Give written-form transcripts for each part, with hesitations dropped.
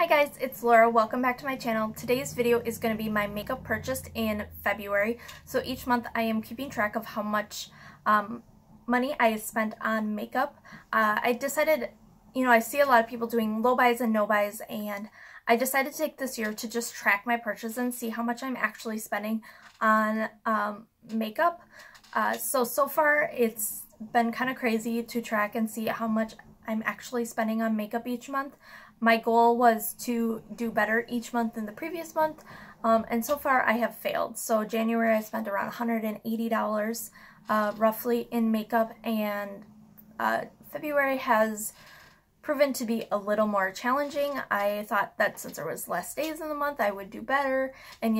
Hi guys, it's Laura. Welcome back to my channel. Today's video is going to be my makeup purchased in February. So each month I am keeping track of how much money I spent on makeup. I decided, I see a lot of people doing low buys and no buys, and I decided to take this year to just track my purchases and see how much I'm actually spending on makeup. So far it's been kind of crazy to track and see how much I'm actually spending on makeup each month. My goal was to do better each month than the previous month, and so far I have failed. So January I spent around $180 roughly in makeup, and February has proven to be a little more challenging. I thought that since there was less days in the month I would do better, and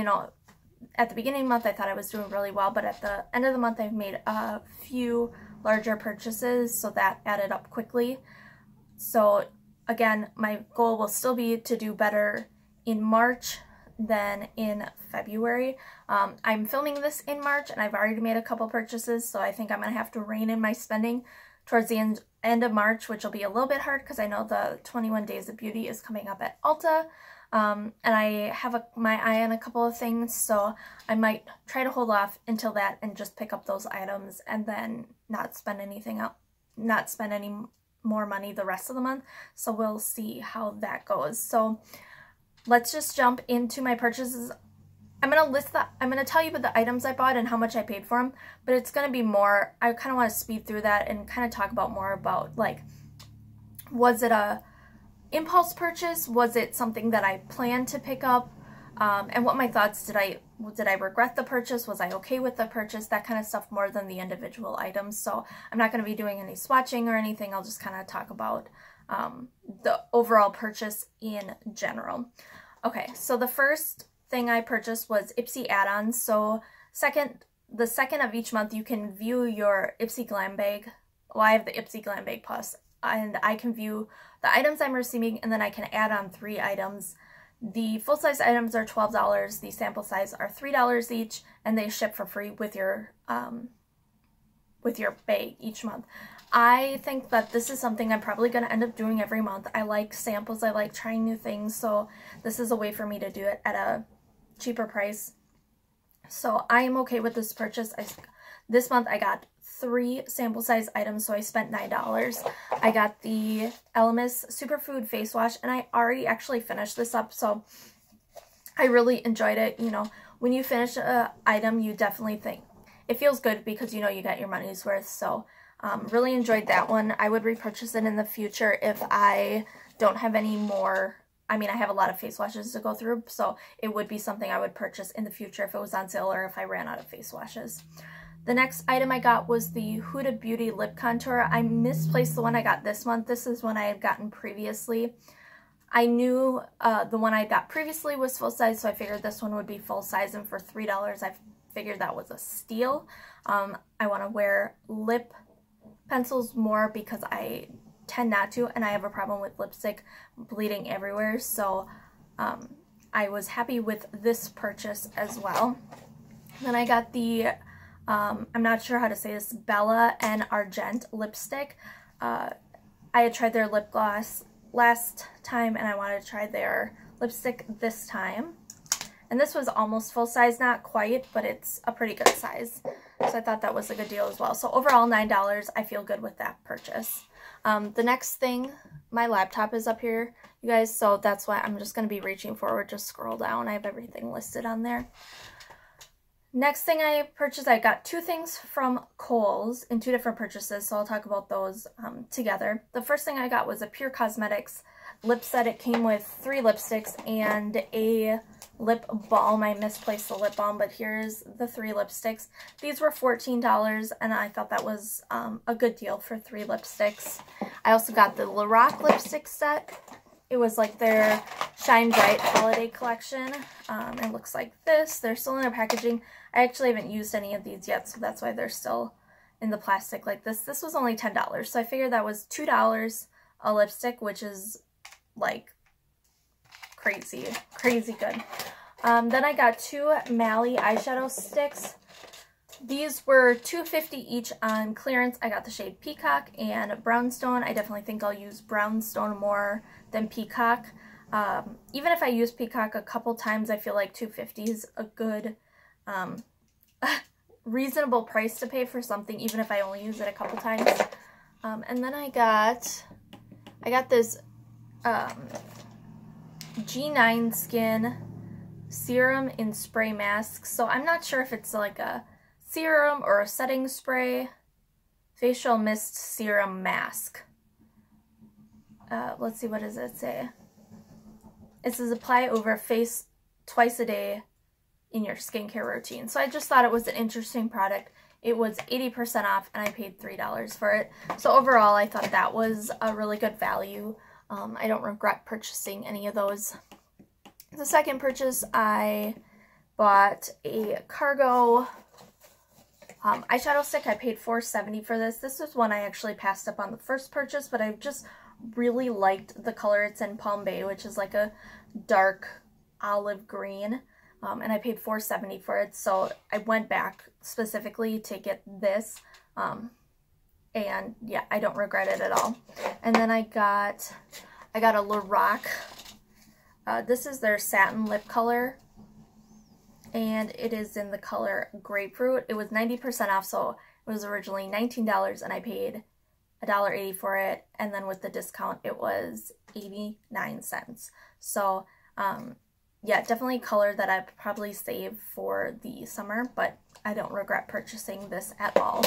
at the beginning of the month I thought I was doing really well, but at the end of the month I've made a few larger purchases, so that added up quickly. So again, my goal will still be to do better in March than in February. I'm filming this in March and I've already made a couple purchases, so I think I'm going to have to rein in my spending towards the end of March, which will be a little bit hard because I know the 21 Days of Beauty is coming up at Ulta. And I have my eye on a couple of things, so I might try to hold off until that and just pick up those items and then not spend anything else, not spend any more money the rest of the month. So we'll see how that goes. So let's just jump into my purchases. I'm gonna tell you about the items I bought and how much I paid for them, but it's gonna be more, I kind of want to speed through that and kind of talk about more about, like, was it a impulse purchase? Was it something that I planned to pick up? And what my thoughts, did I regret the purchase? Was I okay with the purchase? That kind of stuff, more than the individual items. So I'm not going to be doing any swatching or anything. I'll just kind of talk about the overall purchase in general. Okay, so the first thing I purchased was Ipsy add-ons. So the second of each month you can view your Ipsy Glam Bag. Well, I have the Ipsy Glam Bag Plus, and I can view the items I'm receiving, and then I can add on 3 items. The full-size items are $12, the sample size are $3 each, and they ship for free with your bag each month. I think that this is something I'm probably going to end up doing every month. I like samples, I like trying new things, so this is a way for me to do it at a cheaper price. So I am okay with this purchase. This month I got 3 sample size items, so I spent $9. I got the Elemis Superfood Face Wash, and I already actually finished this up, so I really enjoyed it. When you finish an item, you definitely think it feels good because you got your money's worth. So really enjoyed that one. I would repurchase it in the future if I don't have any more. I mean, I have a lot of face washes to go through, so it would be something I would purchase in the future if it was on sale or if I ran out of face washes. The next item I got was the Huda Beauty Lip Contour. I misplaced the one I got this month. This is one I had gotten previously. I knew the one I got previously was full size, so I figured this one would be full size, and for $3 I figured that was a steal. I want to wear lip pencils more because I tend not to, and I have a problem with lipstick bleeding everywhere, so I was happy with this purchase as well. Then I got the I'm not sure how to say this, Bella and Argent lipstick. I had tried their lip gloss last time, and I wanted to try their lipstick this time. And this was almost full size, not quite, but it's a pretty good size. So I thought that was a good deal as well. So overall, $9, I feel good with that purchase. The next thing, my laptop is up here, you guys, so that's why I'm just going to be reaching forward. Just scroll down. I have everything listed on there. Next thing I purchased, I got 2 things from Kohl's in 2 different purchases, so I'll talk about those together. The first thing I got was a Pure Cosmetics lip set. It came with 3 lipsticks and a lip balm. I misplaced the lip balm, but here's the 3 lipsticks. These were $14, and I thought that was a good deal for 3 lipsticks. I also got the Lorac lipstick set. It was like their Shine Bright holiday collection. It looks like this. They're still in their packaging. I actually haven't used any of these yet, so that's why they're still in the plastic like this. This was only $10, so I figured that was $2 a lipstick, which is like crazy good. Then I got 2 Mally eyeshadow sticks. These were $2.50 each on clearance. I got the shade Peacock and Brownstone. I definitely think I'll use Brownstone more than Peacock. Even if I use Peacock a couple times, I feel like $2.50 is a good reasonable price to pay for something, even if I only use it a couple times. And then I got this G9 Skin Serum in Spray Mask. So I'm not sure if it's like a serum or a setting spray. Facial Mist Serum Mask. Let's see, what does it say? It says apply over face twice a day in your skincare routine. So I just thought it was an interesting product. It was 80% off and I paid $3 for it. So overall, I thought that was a really good value. I don't regret purchasing any of those. The second purchase, I bought a Cargo eyeshadow stick. I paid $4.70 for this. This was one I actually passed up on the first purchase, but I just really liked the color. It's in Palm Bay, which is like a dark olive green. And I paid $4.70 for it, so I went back specifically to get this, and yeah, I don't regret it at all. And then I got a Lorac. This is their satin lip color, and it is in the color Grapefruit. It was 90% off, so it was originally $19, and I paid $1.80 for it, and then with the discount, it was 89 cents. So, yeah, definitely a color that I'd probably save for the summer, but I don't regret purchasing this at all.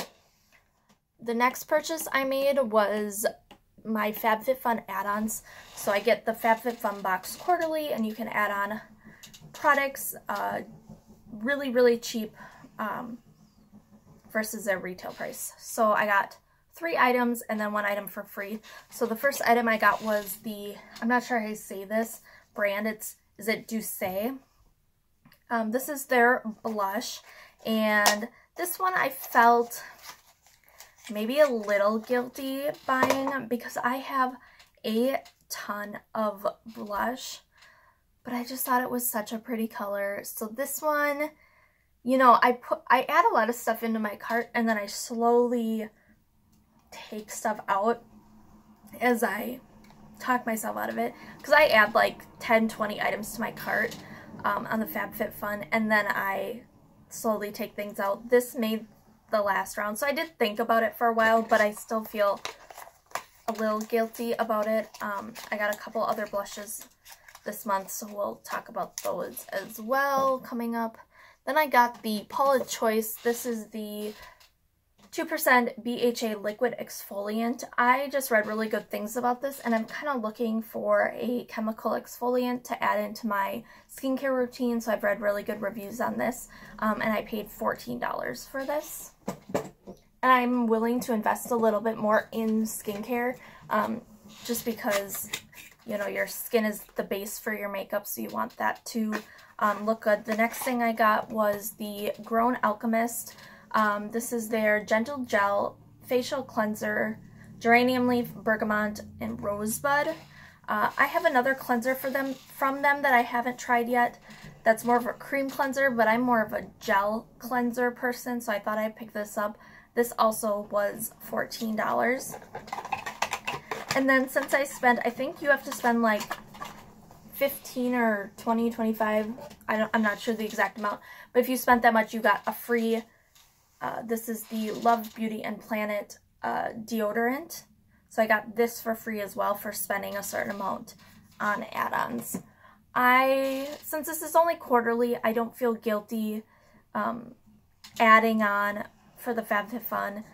The next purchase I made was my FabFitFun add-ons. So I get the FabFitFun box quarterly, and you can add on products really, really cheap versus their retail price. So I got 3 items and then 1 item for free. So the first item I got was the, I'm not sure how you say this brand, is it Douce? This is their blush, and this one I felt maybe a little guilty buying because I have a ton of blush, but I just thought it was such a pretty color. So this one, you know, I add a lot of stuff into my cart and then I slowly take stuff out as I talk myself out of it, because I add like 10-20 items to my cart on the FabFitFun, and then I slowly take things out. This made the last round, so I did think about it for a while, but I still feel a little guilty about it. I got a couple other blushes this month, so we'll talk about those as well coming up. Then I got the Paula's Choice. This is the 2% BHA liquid exfoliant. I just read really good things about this, and I'm kind of looking for a chemical exfoliant to add into my skincare routine, so I've read really good reviews on this, and I paid $14 for this. And I'm willing to invest a little bit more in skincare, just because, you know, your skin is the base for your makeup, so you want that to look good. The next thing I got was the Grown Alchemist. This is their Gentle Gel Facial Cleanser, Geranium Leaf, Bergamot, and Rosebud. I have another cleanser from them that I haven't tried yet. That's more of a cream cleanser, but I'm more of a gel cleanser person, so I thought I'd pick this up. This also was $14. And then since I think you have to spend like 15 or 20, 25, I'm not sure the exact amount, but if you spent that much, you got a free this is the Love Beauty and Planet deodorant. So I got this for free as well for spending a certain amount on add-ons. Since this is only quarterly, I don't feel guilty adding on for the FabFitFun.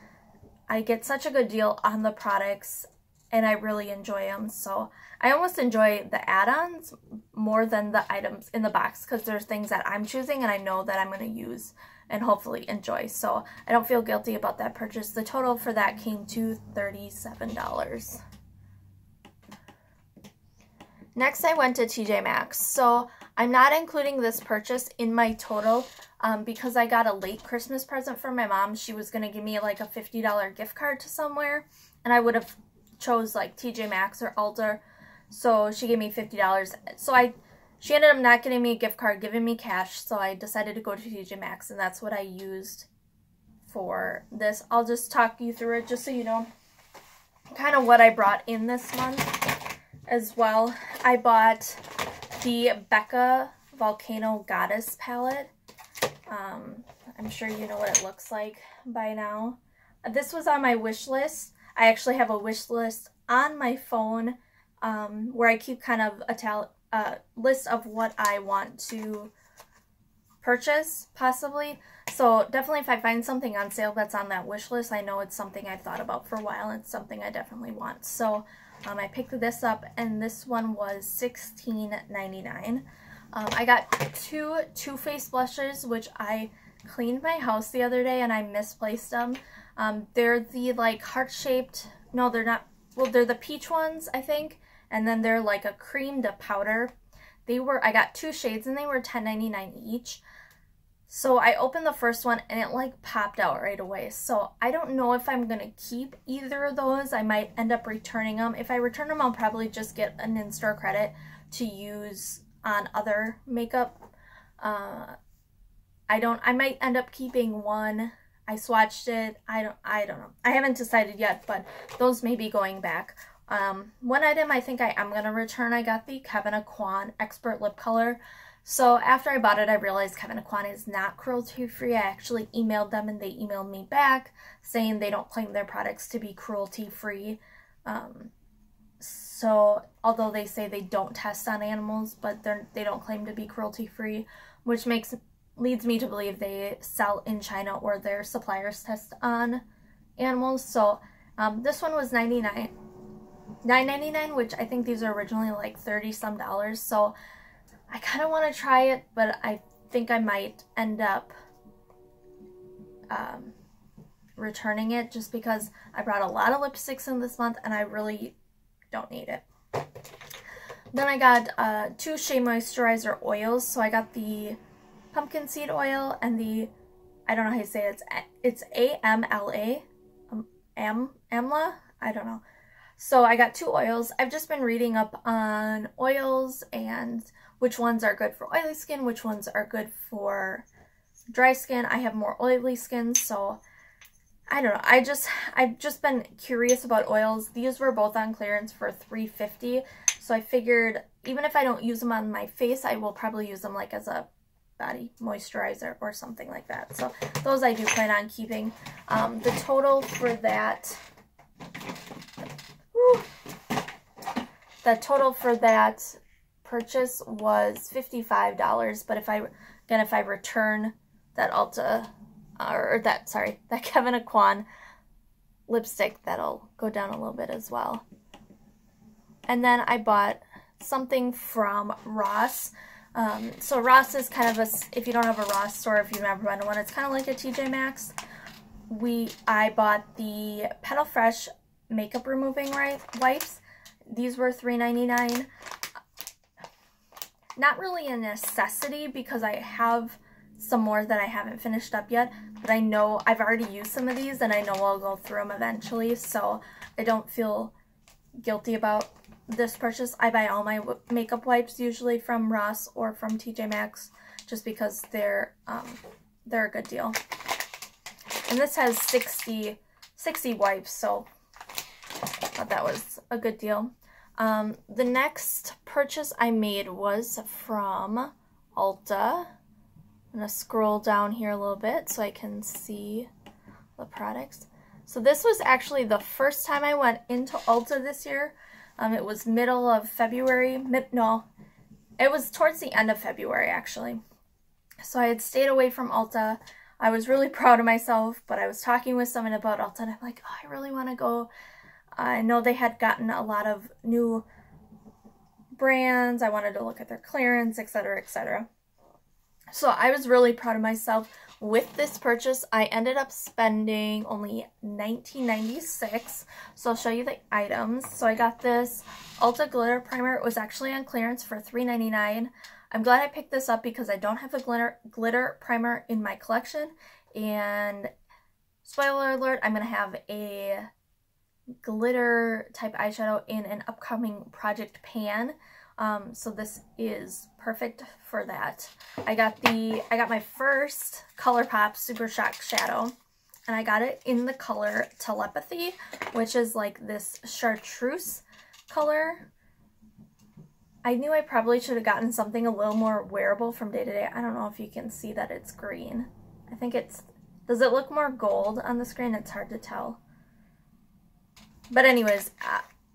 I get such a good deal on the products and I really enjoy them. So I almost enjoy the add-ons more than the items in the box because there's things that I'm choosing and I know that I'm going to use and hopefully enjoy. So I don't feel guilty about that purchase. The total for that came to $37. Next, I went to TJ Maxx. So I'm not including this purchase in my total because I got a late Christmas present from my mom. She was going to give me like a $50 gift card to somewhere, and I would have chose like TJ Maxx or Ulta. So she gave me $50. So she ended up not getting me a gift card, giving me cash, so I decided to go to TJ Maxx, and that's what I used for this. I'll just talk you through it just so you know kind of what I brought in this month as well. I bought the Becca Volcano Goddess palette. I'm sure you know what it looks like by now. This was on my wish list. I actually have a wish list on my phone where I keep kind of a list of what I want to purchase, possibly. So definitely if I find something on sale that's on that wish list, I know it's something I've thought about for a while and it's something I definitely want. So I picked this up, and this one was $16.99. I got two Too Faced blushes, which I cleaned my house the other day and I misplaced them. They're the like heart-shaped, no they're not, well they're the peach ones I think, and then they're like a cream to powder. I got 2 shades and they were $10.99 each. So I opened the first one and it like popped out right away. So I don't know if I'm going to keep either of those. I might end up returning them. If I return them, I'll probably just get an in-store credit to use on other makeup. I might end up keeping one. I swatched it. I don't know. I haven't decided yet, but those may be going back. One item I think I am going to return, I got the Kevyn Aucoin Expert Lip Color. So after I bought it, I realized Kevyn Aucoin is not cruelty-free. I actually emailed them and they emailed me back saying they don't claim their products to be cruelty-free. So although they say they don't test on animals, but they don't claim to be cruelty-free, which leads me to believe they sell in China or their suppliers test on animals. So this one was $9.99, which I think these are originally like 30 some dollars. So I kind of want to try it, but I think I might end up returning it just because I brought a lot of lipsticks in this month and I really don't need it. Then I got 2 Shea Moisturizer oils. So I got the pumpkin seed oil and the, I don't know how you say it, it's AMLA, AMLA, I don't know. So I got 2 oils. I've just been reading up on oils and which ones are good for oily skin, which ones are good for dry skin. I have more oily skin, so I don't know. I've just been curious about oils. These were both on clearance for $3.50, so I figured even if I don't use them on my face, I will probably use them like as a body moisturizer or something like that. So those I do plan on keeping. The total for that, purchase was $55, but if I return that that Kevyn Aucoin lipstick, that'll go down a little bit as well. And then I bought something from Ross. So Ross is kind of if you don't have a Ross store, if you've never been to one, it's kind of like a TJ Maxx. I bought the Petal Fresh makeup removing wipes. These were $3.99. Not really a necessity because I have some more that I haven't finished up yet, but I know I've already used some of these and I know I'll go through them eventually, so I don't feel guilty about this purchase. I buy all my makeup wipes usually from Ross or from TJ Maxx just because they're a good deal. And this has 60 wipes, so I thought that was a good deal. The next purchase I made was from Ulta. I'm going to scroll down here a little bit so I can see the products. So this was actually the first time I went into Ulta this year. It was middle of February. No, it was towards the end of February actually. So I had stayed away from Ulta. I was really proud of myself, but I was talking with someone about Ulta and I'm like, oh, I really want to go. I know they had gotten a lot of new brands. I wanted to look at their clearance, etc., etc. So I was really proud of myself. With this purchase, I ended up spending only $19.96. So I'll show you the items. So I got this Ulta Glitter Primer. It was actually on clearance for $3.99. I'm glad I picked this up because I don't have a glitter primer in my collection. And spoiler alert, I'm going to have a glitter type eyeshadow in an upcoming project pan, so this is perfect for that. I got my first ColourPop Super Shock Shadow, and I got it in the color Telepathy, which is like this chartreuse color. I knew I probably should have gotten something a little more wearable from day to day. I don't know if you can see that it's green. I think it's, does it look more gold on the screen? It's hard to tell. But anyways,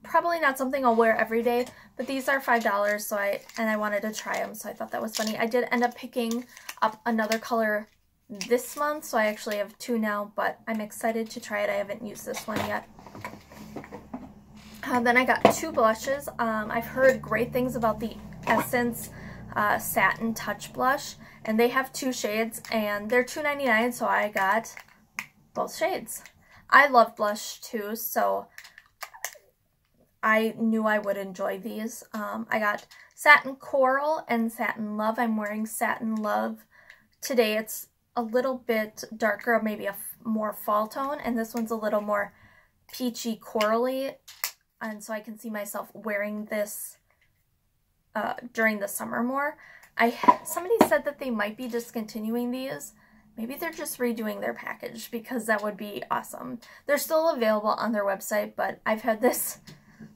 probably not something I'll wear every day, but these are $5, so I wanted to try them, so I thought that was funny. I did end up picking up another color this month, so I actually have two now, but I'm excited to try it. I haven't used this one yet. Then I got two blushes. I've heard great things about the Essence Satin Touch Blush, and they have two shades, and they're $2.99, so I got both shades. I love blush too, so I knew I would enjoy these. I got Satin Coral and Satin Love. I'm wearing Satin Love today. It's a little bit darker, maybe a more fall tone, and this one's a little more peachy corally, and so I can see myself wearing this during the summer more. Somebody said that they might be discontinuing these. Maybe they're just redoing their package, because that would be awesome. They're still available on their website, but I've had this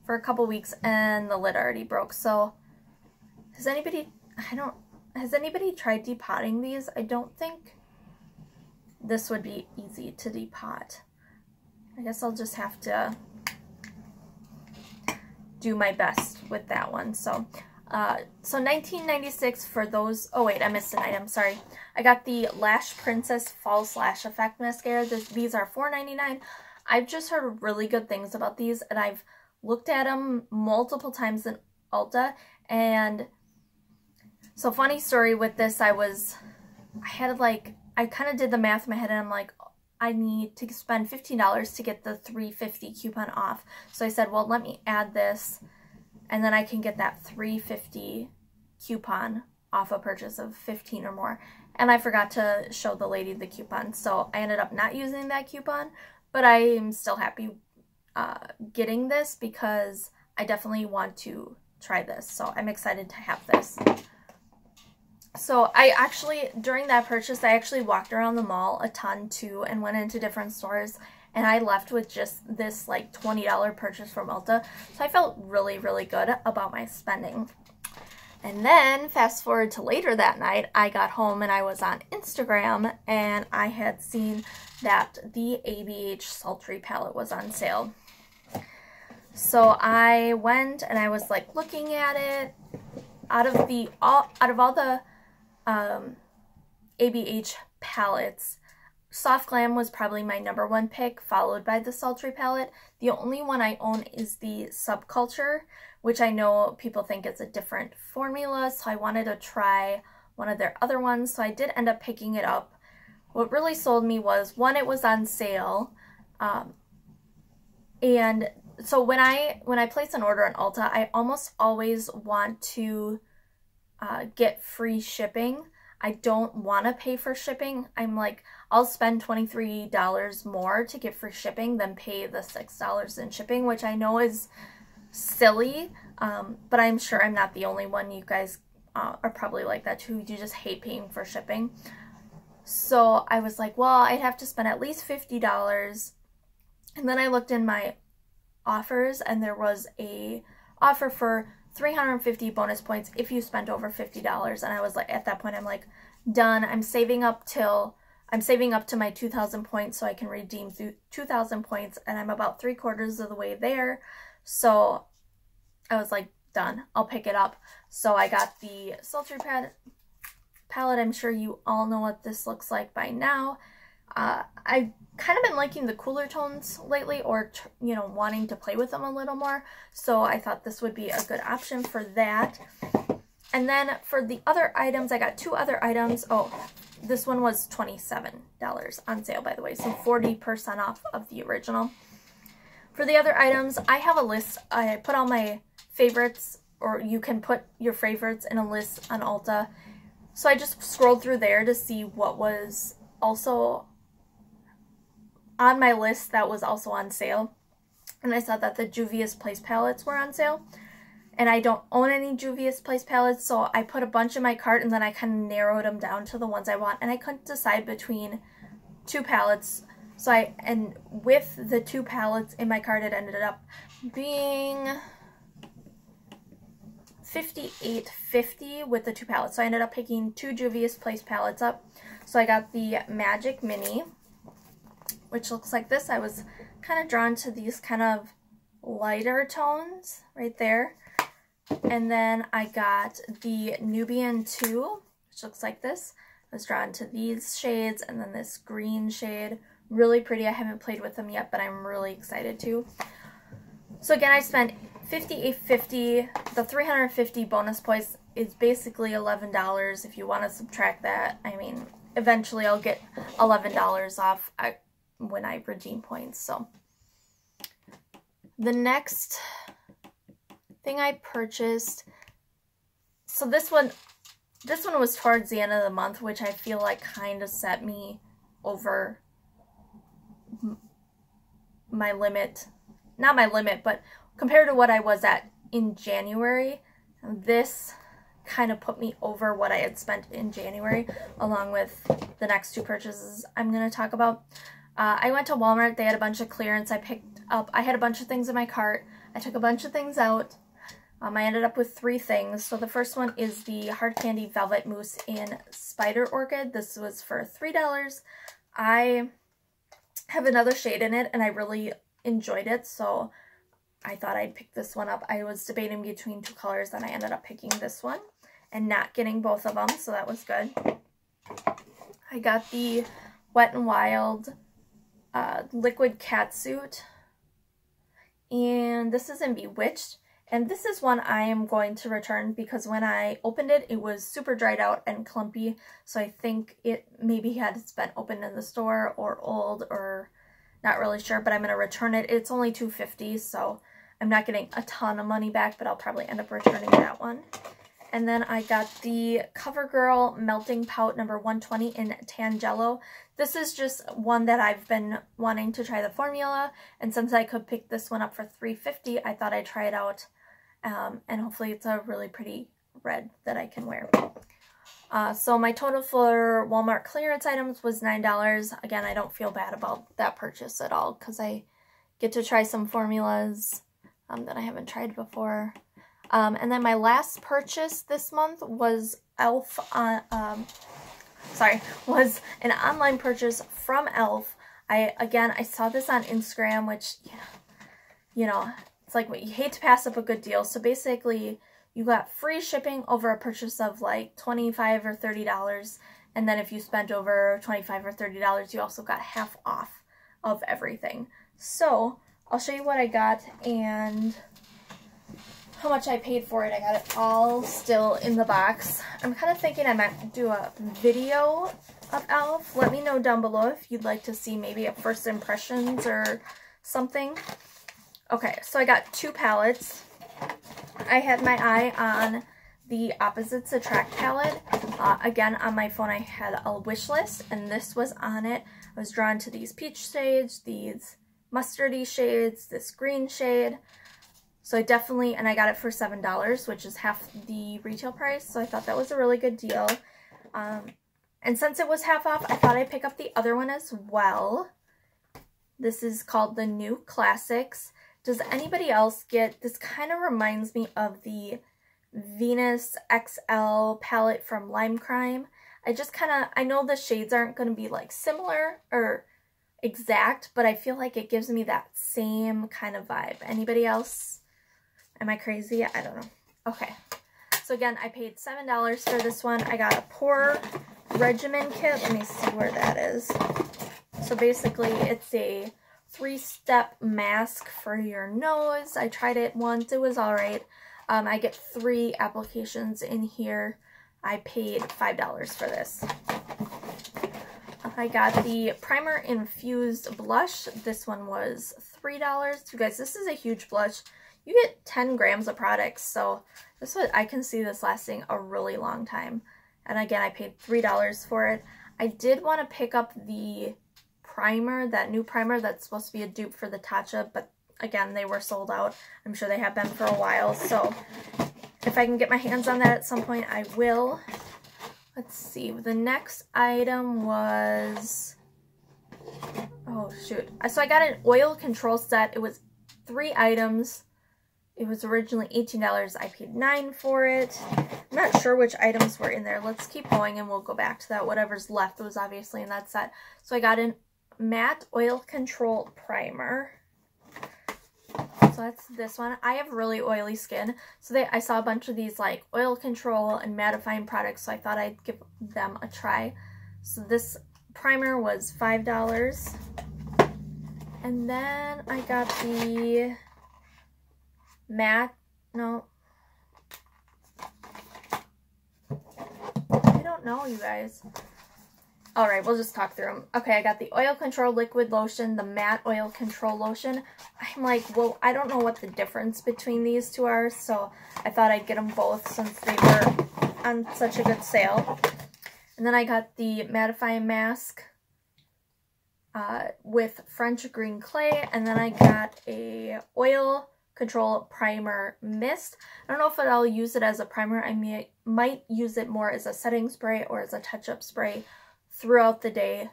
for a couple weeks and the lid already broke. So has anybody tried depotting these? I don't think this would be easy to depot. I guess I'll just have to do my best with that one. So $19.96 for those. Oh wait, I missed an item, sorry. I got the Lash Princess False Lash Effect Mascara. These are $4.99. I've just heard really good things about these, and I've looked at them multiple times in Ulta. And so funny story with this, I kind of did the math in my head, and I'm like, I need to spend $15 to get the $3.50 coupon off. So I said, well, let me add this, and then I can get that $3.50 coupon off a purchase of 15 or more. And I forgot to show the lady the coupon, so I ended up not using that coupon, but I am still happy getting this because I definitely want to try this. So I'm excited to have this. So during that purchase, I actually walked around the mall a ton too and went into different stores, and I left with just this like $20 purchase from Ulta. So I felt really, really good about my spending. And then fast forward to later that night, I got home and I was on Instagram, and I had seen that the ABH Sultry palette was on sale. So I went and I was like looking at it. Out of all the ABH palettes, Soft Glam was probably my #1 pick, followed by the Sultry palette. The only one I own is the Subculture, which I know people think it's a different formula, so I wanted to try one of their other ones, so I did end up picking it up. What really sold me was, one, it was on sale, and so when I place an order on Ulta, I almost always want to get free shipping. I don't want to pay for shipping. I'm like, I'll spend $23 more to get free shipping than pay the $6 in shipping, which I know is silly, but I'm sure I'm not the only one. You guys are probably like that too. You just hate paying for shipping. So I was like, well, I'd have to spend at least $50. And then I looked in my offers, and there was a offer for 350 bonus points if you spent over $50. And I was like, at that point, I'm like, done. I'm saving up to my 2,000 points so I can redeem 2,000 points, and I'm about 3/4 of the way there. So I was like, done. I'll pick it up. So I got the Sultry palette. I'm sure you all know what this looks like by now. I've kind of been liking the cooler tones lately, or wanting to play with them a little more, so I thought this would be a good option for that. And then for the other items, I got two other items. Oh, this one was $27 on sale, by the way, so 40% off of the original. For the other items, I have a list. I put all my favorites, or you can put your favorites in a list on Ulta. So I just scrolled through there to see what was also on my list that was also on sale. And I saw that the Juvia's Place palettes were on sale. And I don't own any Juvia's Place palettes, so I put a bunch in my cart, and then I kind of narrowed them down to the ones I want. And I couldn't decide between two palettes. So and with the two palettes in my cart, it ended up being $58.50 with the 2 palettes. So I ended up picking 2 Juvia's Place palettes up. So I got the Magic Mini, which looks like this. I was kind of drawn to these kind of lighter tones right there. And then I got the Nubian 2, which looks like this. I was drawn to these shades and then this green shade. Really pretty. I haven't played with them yet, but I'm really excited to. So again, I spent $58.50. The 350 bonus points is basically $11 if you want to subtract that. I mean, eventually I'll get $11 off when I redeem points. So the next thing I purchased, so this one was towards the end of the month, which I feel like kind of set me over my limit. Not my limit, but compared to what I was at in January, this kind of put me over what I had spent in January, along with the next 2 purchases I'm going to talk about. I went to Walmart. They had a bunch of clearance. I had a bunch of things in my cart. I took a bunch of things out. I ended up with 3 things. So the first one is the Hard Candy Velvet Mousse in Spider Orchid. This was for $3. I have another shade in it, and I really enjoyed it, so I thought I'd pick this one up. I was debating between 2 colors, and I ended up picking this one and not getting both of them, so that was good. I got the Wet n Wild Liquid Catsuit, and this is in Bewitched, and this is one I am going to return because when I opened it, it was super dried out and clumpy, so I think it maybe had been opened in the store or old, or not really sure, but I'm going to return it. It's only $2.50, so I'm not getting a ton of money back, but I'll probably end up returning that one. And then I got the CoverGirl Melting Pout number 120 in Tangelo. This is just one that I've been wanting to try the formula, and since I could pick this one up for $3.50, I thought I'd try it out, and hopefully it's a really pretty red that I can wear. So my total for Walmart clearance items was $9. Again, I don't feel bad about that purchase at all because I get to try some formulas that I haven't tried before. And then my last purchase this month was was an online purchase from e.l.f. I saw this on Instagram, which, you know, it's like you hate to pass up a good deal. So basically, you got free shipping over a purchase of like $25 or $30. And then if you spent over $25 or $30, you also got half off of everything. So I'll show you what I got and how much I paid for it. I got it all still in the box. I'm kind of thinking I might do a video of e.l.f. Let me know down below if you'd like to see maybe a first impressions or something. Okay, so I got 2 palettes. I had my eye on the Opposites Attract palette. Again, on my phone I had a wish list, and this was on it. I was drawn to these peach shades, these mustardy shades, this green shade. So I definitely, and I got it for $7, which is half the retail price, so I thought that was a really good deal. And since it was half off, I thought I'd pick up the other one as well. This is called the New Classics. Does anybody else get, this kind of reminds me of the Venus XL palette from Lime Crime. I know the shades aren't going to be like similar or exact, but I feel like it gives me that same kind of vibe. Anybody else? Am I crazy? I don't know. Okay. So again, I paid $7 for this one. I got a pore regimen kit. Let me see where that is. So basically, it's a 3-step mask for your nose. I tried it once. It was alright. I get 3 applications in here. I paid $5 for this. I got the Primer Infused Blush. This one was $3. You guys, this is a huge blush. You get 10 grams of products, so I can see this lasting a really long time. And again, I paid $3 for it. I did want to pick up the primer, that new primer that's supposed to be a dupe for the Tatcha, but again, they were sold out. I'm sure they have been for a while, so if I can get my hands on that at some point, I will. Let's see, the next item was, oh shoot. So I got an oil control set. It was 3 items. It was originally $18. I paid $9 for it. I'm not sure which items were in there. Let's keep going and we'll go back to that. Whatever's left was obviously in that set. So I got a matte oil control primer. So that's this one. I have really oily skin. So I saw a bunch of these like oil control and mattifying products. So I thought I'd give them a try. So this primer was $5. And then I got the matte, no, I don't know, you guys. Alright, we'll just talk through them. Okay, I got the Oil Control Liquid Lotion, the Matte Oil Control Lotion. I'm like, well, I don't know what the difference between these two are, so I thought I'd get them both since they were on such a good sale. And then I got the Mattifying Mask with French Green Clay, and then I got a Oil Control Primer Mist. I don't know if I'll use it as a primer. I might use it more as a setting spray or as a touch-up spray throughout the day.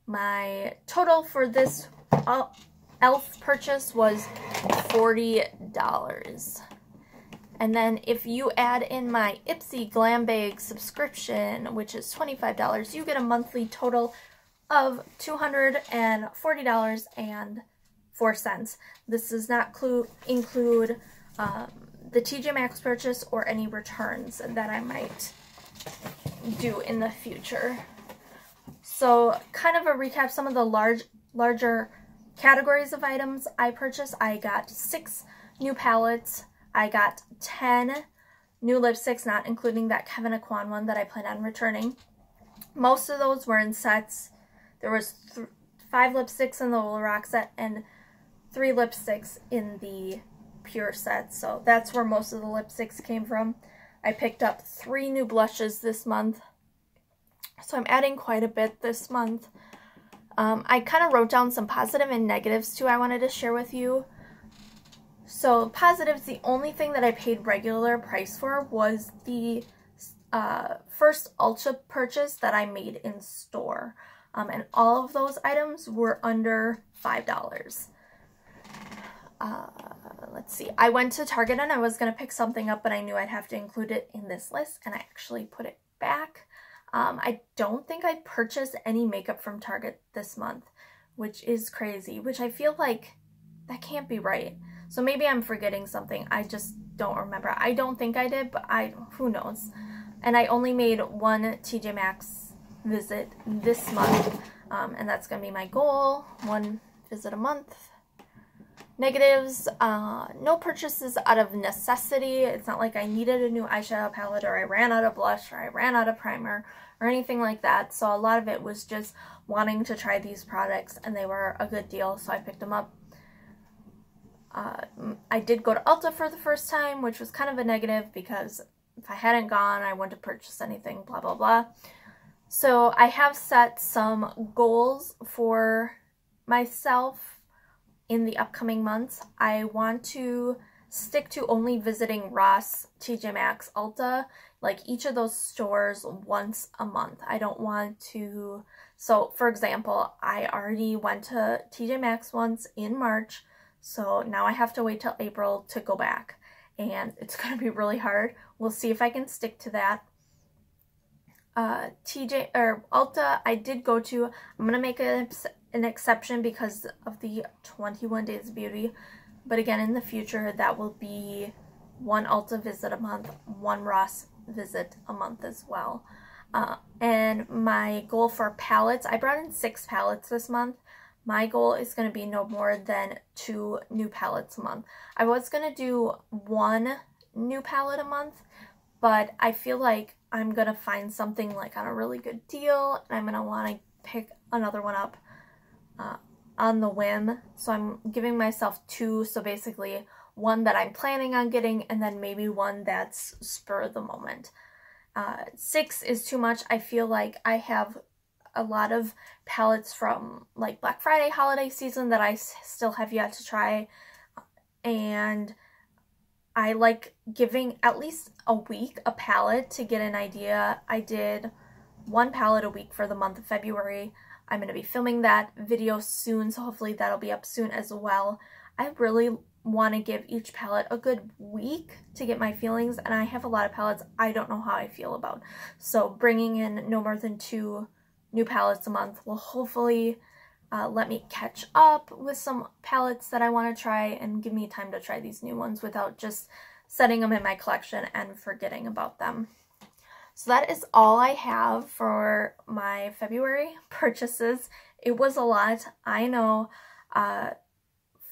My total for this e.l.f. purchase was $40. And then if you add in my Ipsy Glam Bag subscription, which is $25, you get a monthly total of $240.04. This does not include the TJ Maxx purchase or any returns that I might do in the future. So kind of a recap, some of the larger categories of items I purchased. I got 6 new palettes. I got 10 new lipsticks, not including that Kevyn Aucoin one that I plan on returning. Most of those were in sets. There was 5 lipsticks in the Lorac set and 3 lipsticks in the Pure set. So that's where most of the lipsticks came from. I picked up 3 new blushes this month. So I'm adding quite a bit this month. I kind of wrote down some positive and negatives too I wanted to share with you. So positives, the only thing that I paid regular price for was the first Ulta purchase that I made in store. And all of those items were under $5. Let's see. I went to Target and I was going to pick something up, but I knew I'd have to include it in this list, and I actually put it back. I don't think I purchased any makeup from Target this month, which is crazy, which I feel like that can't be right. So maybe I'm forgetting something. I just don't remember. I don't think I did, but who knows. And I only made one TJ Maxx visit this month, and that's going to be my goal, 1 visit a month. Negatives, no purchases out of necessity. It's not like I needed a new eyeshadow palette or I ran out of blush or I ran out of primer or anything like that. So a lot of it was just wanting to try these products and they were a good deal, so I picked them up. I did go to Ulta for the first time, which was kind of a negative because if I hadn't gone, I wouldn't have purchased anything, blah, blah, blah. So I have set some goals for myself in the upcoming months. I want to stick to only visiting Ross, TJ Maxx, Ulta, like each of those stores once a month. I don't want to, so for example, I already went to TJ Maxx once in March, so now I have to wait till April to go back, and it's going to be really hard. We'll see if I can stick to that. Ulta, I did go to. I'm going to make an exception because of the 21 Days of Beauty. But again, in the future, that will be 1 Ulta visit a month, 1 Ross visit a month as well. And my goal for palettes, I brought in 6 palettes this month. My goal is going to be no more than 2 new palettes a month. I was going to do 1 new palette a month, but I feel like I'm going to find something like on a really good deal, and I'm going to want to pick another one up on the whim. So I'm giving myself 2, so basically 1 that I'm planning on getting, and then maybe 1 that's spur of the moment. 6 is too much. I feel like I have a lot of palettes from like Black Friday holiday season that I still have yet to try, and I like giving at least a week a palette to get an idea. I did 1 palette a week for the month of February. I'm going to be filming that video soon, so hopefully that'll be up soon as well. I really want to give each palette a good week to get my feelings, and I have a lot of palettes I don't know how I feel about. So bringing in no more than 2 new palettes a month will hopefully let me catch up with some palettes that I want to try and give me time to try these new ones without just setting them in my collection and forgetting about them. So that is all I have for my February purchases. It was a lot, I know.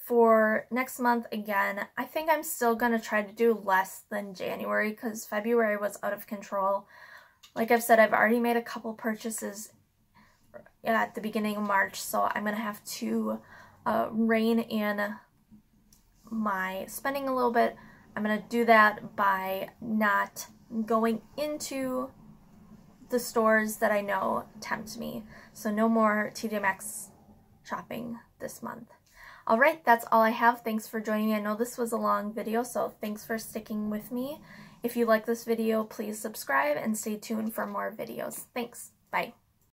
For next month, again, I think I'm still going to try to do less than January because February was out of control. Like I've said, I've already made a couple purchases at the beginning of March, so I'm going to have to rein in my spending a little bit. I'm going to do that by not going into the stores that I know tempt me. So no more TJ Maxx shopping this month. Alright, that's all I have. Thanks for joining me. I know this was a long video, so thanks for sticking with me. If you like this video, please subscribe and stay tuned for more videos. Thanks. Bye.